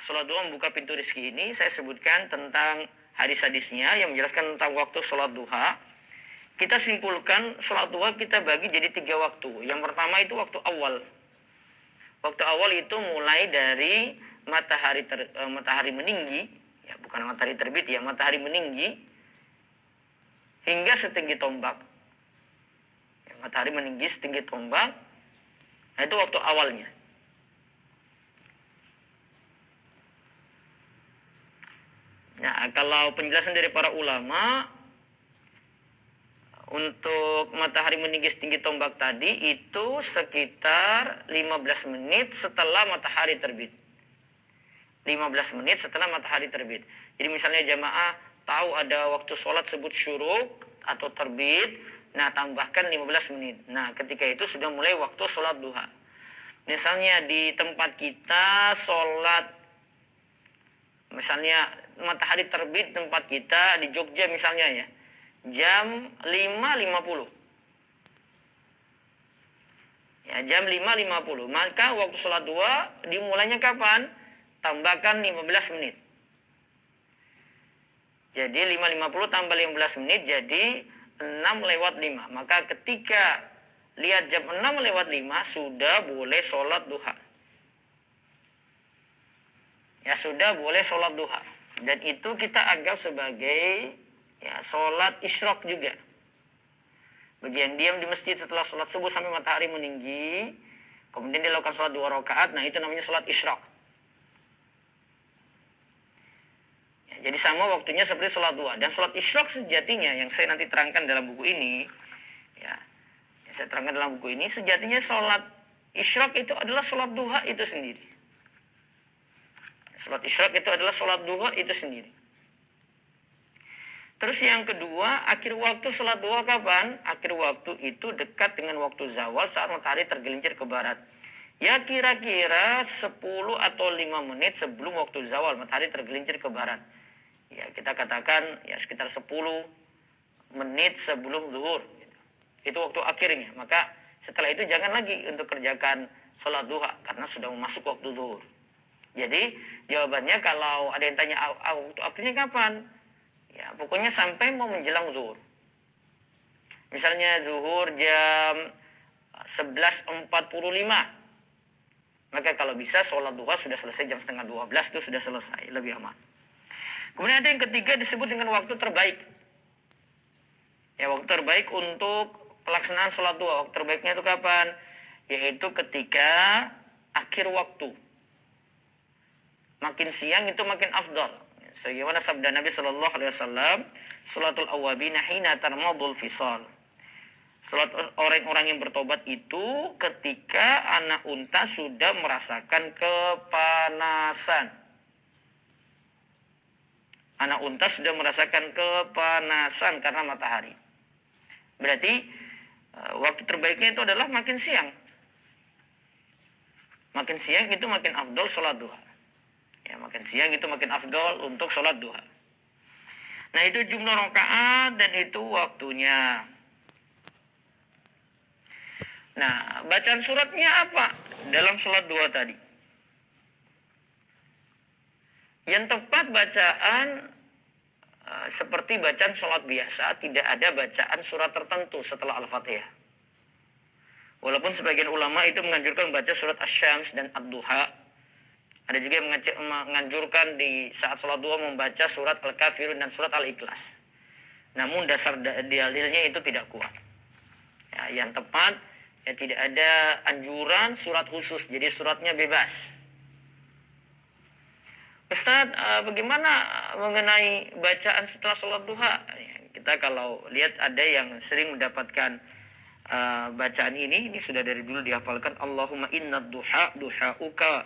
sholat duha membuka pintu rezeki ini, saya sebutkan tentang hadis-hadisnya yang menjelaskan tentang waktu sholat duha. Kita simpulkan sholat duha kita bagi jadi 3 waktu. Yang pertama itu waktu awal. Waktu awal itu mulai dari matahari meninggi, ya bukan matahari terbit ya, matahari meninggi hingga setinggi tombak. Ya, matahari meninggi setinggi tombak. Nah, itu waktu awalnya. Nah, kalau penjelasan dari para ulama untuk matahari meninggi setinggi tombak tadi itu sekitar 15 menit setelah matahari terbit. 15 menit setelah matahari terbit. Jadi misalnya jamaah tahu ada waktu sholat sebut syuruk atau terbit, nah tambahkan 15 menit. Nah, ketika itu sudah mulai waktu sholat duha. Misalnya di tempat kita sholat, misalnya matahari terbit tempat kita di Jogja misalnya ya, jam 5.50. Ya, jam 5.50. Maka waktu sholat duha dimulainya kapan? Tambahkan 15 menit. Jadi 5.50 tambah 15 menit jadi 6:05. Maka ketika lihat jam 6:05 sudah boleh sholat duha. Ya sudah boleh sholat duha. Dan itu kita anggap sebagai ya sholat isyraq juga. Bagian diam di masjid setelah sholat subuh sampai matahari meninggi, kemudian dilakukan sholat 2 rakaat, nah itu namanya sholat isyraq. Ya, jadi sama waktunya seperti sholat duha. Dan sholat isyraq sejatinya yang saya nanti terangkan dalam buku ini, ya yang saya terangkan dalam buku ini, sejatinya sholat isyraq itu adalah sholat duha itu sendiri. Sholat isyraq itu adalah sholat duha itu sendiri. Terus yang kedua, akhir waktu sholat duha kapan? Akhir waktu itu dekat dengan waktu zawal saat matahari tergelincir ke barat. Ya kira-kira 10 atau 5 menit sebelum waktu zawal matahari tergelincir ke barat. Ya kita katakan ya sekitar 10 menit sebelum zuhur. Itu waktu akhirnya. Maka setelah itu jangan lagi untuk kerjakan sholat duha karena sudah masuk waktu zuhur. Jadi jawabannya kalau ada yang tanya waktu akhirnya kapan? Ya pokoknya sampai mau menjelang zuhur. Misalnya zuhur jam 11.45. Maka kalau bisa sholat duha sudah selesai jam 11:30 itu sudah selesai, lebih aman. Kemudian ada yang ketiga disebut dengan waktu terbaik. Ya waktu terbaik untuk pelaksanaan sholat duha. Waktu terbaiknya itu kapan? Yaitu ketika akhir waktu. Makin siang itu makin afdal. Sebagaimana sabda Nabi Shallallahu Alaihi Wasallam, "Sholatul awwabina hina tarmadul fisal." Salat orang-orang yang bertobat itu ketika anak unta sudah merasakan kepanasan. Anak unta sudah merasakan kepanasan karena matahari. Berarti waktu terbaiknya itu adalah makin siang. Makin siang itu makin afdal sholat duha. Ya, makin siang itu makin afdal untuk sholat duha. Nah itu jumlah rakaat dan itu waktunya. Nah bacaan suratnya apa dalam sholat duha tadi? Yang tepat bacaan seperti bacaan sholat biasa, tidak ada bacaan surat tertentu setelah Al-Fatihah. Walaupun sebagian ulama itu menganjurkan baca surat Asy-Syams dan Ad-Duha. Ada juga yang menganjurkan di saat sholat duha membaca surat Al-Kafirun dan surat Al-Ikhlas. Namun dasar dalilnya itu tidak kuat. Ya, yang tepat ya tidak ada anjuran surat khusus, jadi suratnya bebas. Ustaz, bagaimana mengenai bacaan setelah sholat duha? Ya, kita kalau lihat ada yang sering mendapatkan bacaan ini sudah dari dulu dihafalkan. Allahumma inna duha duhauka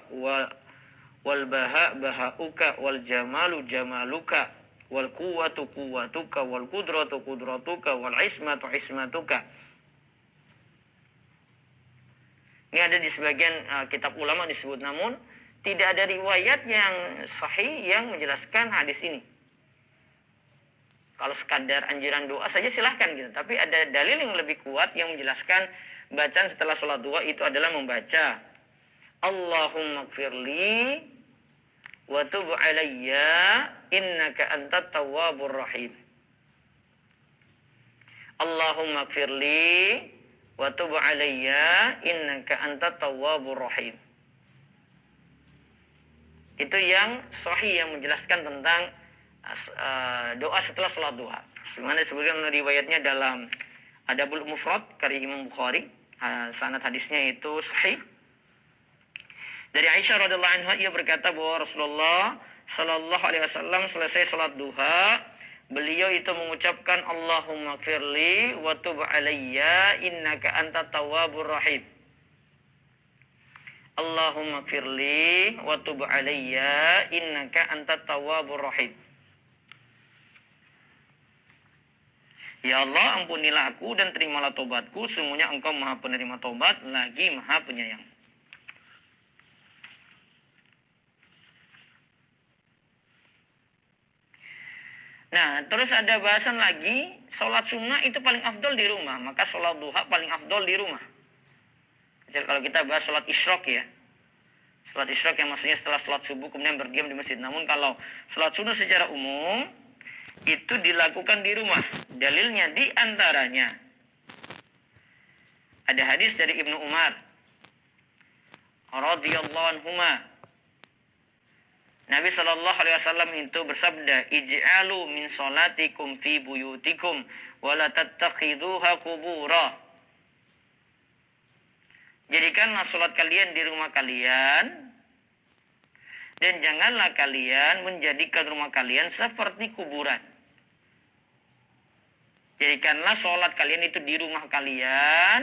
wal baha bahauka wal jamalu jamaluka wal quwwatu quwwatuka wal qudratu qudratuka wal ismatu ismatuka. Ini ada di sebagian kitab ulama disebut, namun tidak ada riwayat yang sahih yang menjelaskan hadis ini. Kalau sekadar anjuran doa saja silahkan gitu, tapi ada dalil yang lebih kuat yang menjelaskan bacaan setelah sholat duha itu adalah membaca Allahumma gfirli wa tub 'alayya innaka antat tawwabur rahim. Allahumma ighfirli wa tub 'alayya innaka antat tawwabur rahim. Itu yang sahih, yang menjelaskan tentang doa setelah sholat duha. Sebagaimana disebutkan riwayatnya dalam Adabul Mufrad karya Imam Bukhari. Sanad hadisnya itu sahih. Dari Aisyah radhiyallahu anha, ia berkata bahwa Rasulullah sallallahu alaihi wasallam selesai sholat duha, beliau itu mengucapkan Allahumma ighfirli wa tub 'alayya innaka antat tawwabur rahim. Allahumma ighfirli wa tub 'alayya innaka antat tawwabur rahim. Ya Allah, ampunilah aku dan terimalah tobatku, sesungguhnya Engkau Maha Penerima tobat lagi Maha Penyayang. Nah, terus ada bahasan lagi, sholat sunnah itu paling afdol di rumah, maka sholat duha paling afdol di rumah. Jadi kalau kita bahas sholat isyraq ya, sholat isyraq yang maksudnya setelah sholat subuh kemudian berdiam di masjid. Namun kalau sholat sunnah secara umum itu dilakukan di rumah. Dalilnya di antaranya ada hadis dari Ibnu Umar radhiyallahu anhuma. Nabi sallallahu alaihi wasallam itu bersabda, "Ij'alu min salatikum fi buyutikum wa la tattakhiduha qubura." Jadikanlah salat kalian di rumah kalian dan janganlah kalian menjadikan rumah kalian seperti kuburan. Jadikanlah salat kalian itu di rumah kalian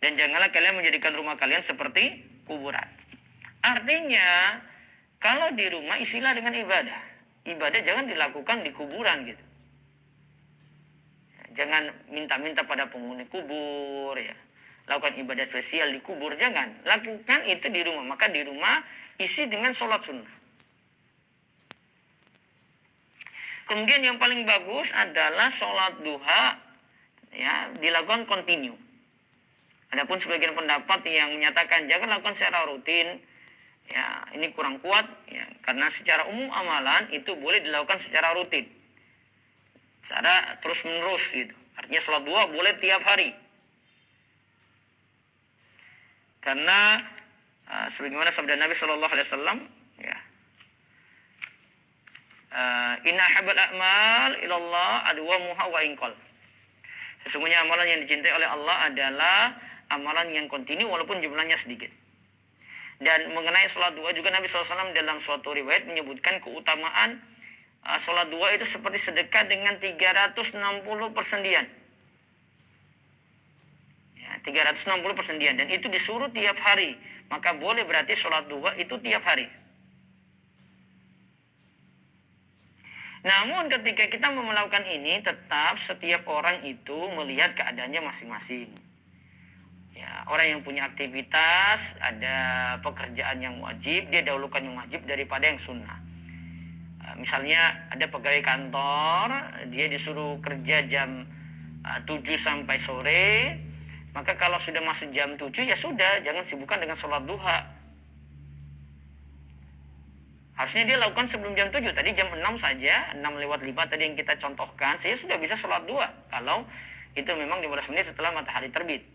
dan janganlah kalian menjadikan rumah kalian seperti kuburan. Artinya kalau di rumah isilah dengan ibadah. Ibadah jangan dilakukan di kuburan gitu. Jangan minta-minta pada penghuni kubur ya. Lakukan ibadah spesial di kubur, jangan. Lakukan itu di rumah. Maka di rumah isi dengan sholat sunnah. Kemudian yang paling bagus adalah sholat duha ya dilakukan kontinu. Adapun sebagian pendapat yang menyatakan jangan lakukan secara rutin. Ya, ini kurang kuat ya, karena secara umum amalan itu boleh dilakukan secara rutin. Secara terus-menerus gitu. Artinya sholat duha boleh tiap hari. Karena sebagaimana sabda Nabi sallallahu alaihi wasallam ya. Inna habbal a'mal ilallah adwamuha wa inqal. Sesungguhnya amalan yang dicintai oleh Allah adalah amalan yang kontinu walaupun jumlahnya sedikit. Dan mengenai sholat duha juga Nabi SAW dalam suatu riwayat menyebutkan keutamaan sholat duha itu seperti sedekah dengan 360 persendian. Ya, 360 persendian. Dan itu disuruh tiap hari. Maka boleh berarti sholat duha itu tiap hari. Namun ketika kita melakukan ini, tetap setiap orang itu melihat keadaannya masing-masing. Ya, orang yang punya aktivitas, ada pekerjaan yang wajib, dia dahulukan yang wajib daripada yang sunnah. Misalnya ada pegawai kantor, dia disuruh kerja jam 7 sampai sore, maka kalau sudah masuk jam 7 ya sudah, jangan sibukkan dengan sholat duha. Harusnya dia lakukan sebelum jam 7, tadi jam 6 saja, 6:05 tadi yang kita contohkan, saya sudah bisa sholat duha, kalau itu memang 15 menit setelah matahari terbit.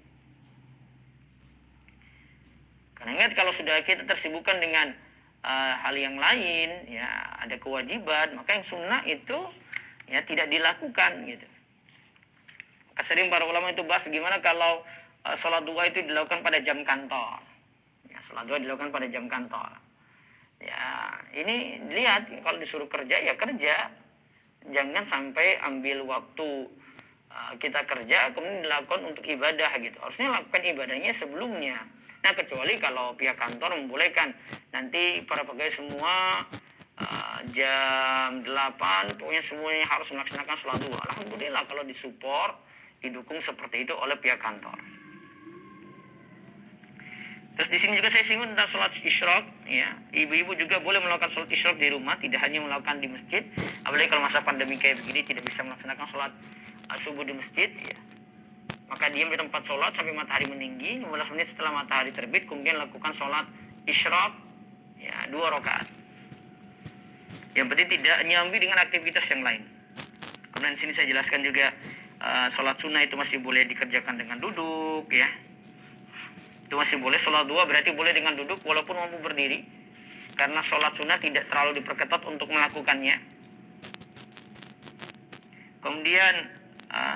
Karena ingat kalau sudah kita tersibukkan dengan hal yang lain, ya ada kewajiban, maka yang sunnah itu ya tidak dilakukan gitu. Maka sering para ulama itu bahas gimana kalau sholat duha itu dilakukan pada jam kantor. Ya, sholat duha dilakukan pada jam kantor. Ya ini lihat kalau disuruh kerja ya kerja, jangan sampai ambil waktu kita kerja kemudian dilakukan untuk ibadah gitu. Harusnya lakukan ibadahnya sebelumnya. Nah kecuali kalau pihak kantor membolehkan nanti para pegawai semua jam 8 pokoknya semuanya harus melaksanakan sholat duha. Alhamdulillah kalau disupport, didukung seperti itu oleh pihak kantor. Terus di sini juga saya singgung tentang sholat isyraq ya. Ibu-ibu juga boleh melakukan sholat isyraq di rumah, tidak hanya melakukan di masjid. Apalagi kalau masa pandemi kayak begini tidak bisa melaksanakan sholat subuh di masjid ya. Maka diam di tempat sholat sampai matahari meninggi, 15 menit setelah matahari terbit, kemudian lakukan sholat isyraq ya 2 rakaat. Yang penting tidak nyambi dengan aktivitas yang lain. Kemudian sini saya jelaskan juga sholat sunnah itu masih boleh dikerjakan dengan duduk ya. Itu masih boleh. Sholat duha berarti boleh dengan duduk walaupun mampu berdiri. Karena sholat sunnah tidak terlalu diperketat untuk melakukannya. Kemudian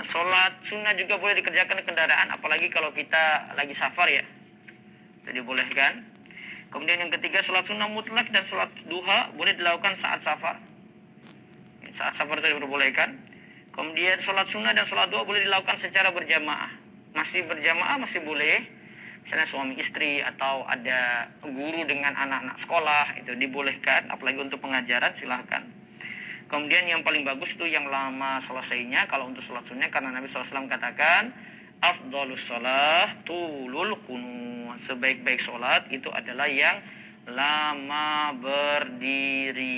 sholat sunnah juga boleh dikerjakan di kendaraan, apalagi kalau kita lagi safar ya. Jadi bolehkan. Kemudian yang ketiga, sholat sunnah mutlak dan sholat duha boleh dilakukan saat safar. Saat safar itu diperbolehkan. Kemudian sholat sunnah dan sholat duha boleh dilakukan secara berjamaah. Masih berjamaah masih boleh. Misalnya suami istri atau ada guru dengan anak-anak sekolah, itu dibolehkan. Apalagi untuk pengajaran silahkan. Kemudian yang paling bagus itu yang lama selesainya kalau untuk sholat sunnah, karena Nabi SAW katakan afdhalus sholat tulul qunut. Sebaik-baik sholat itu adalah yang lama berdiri.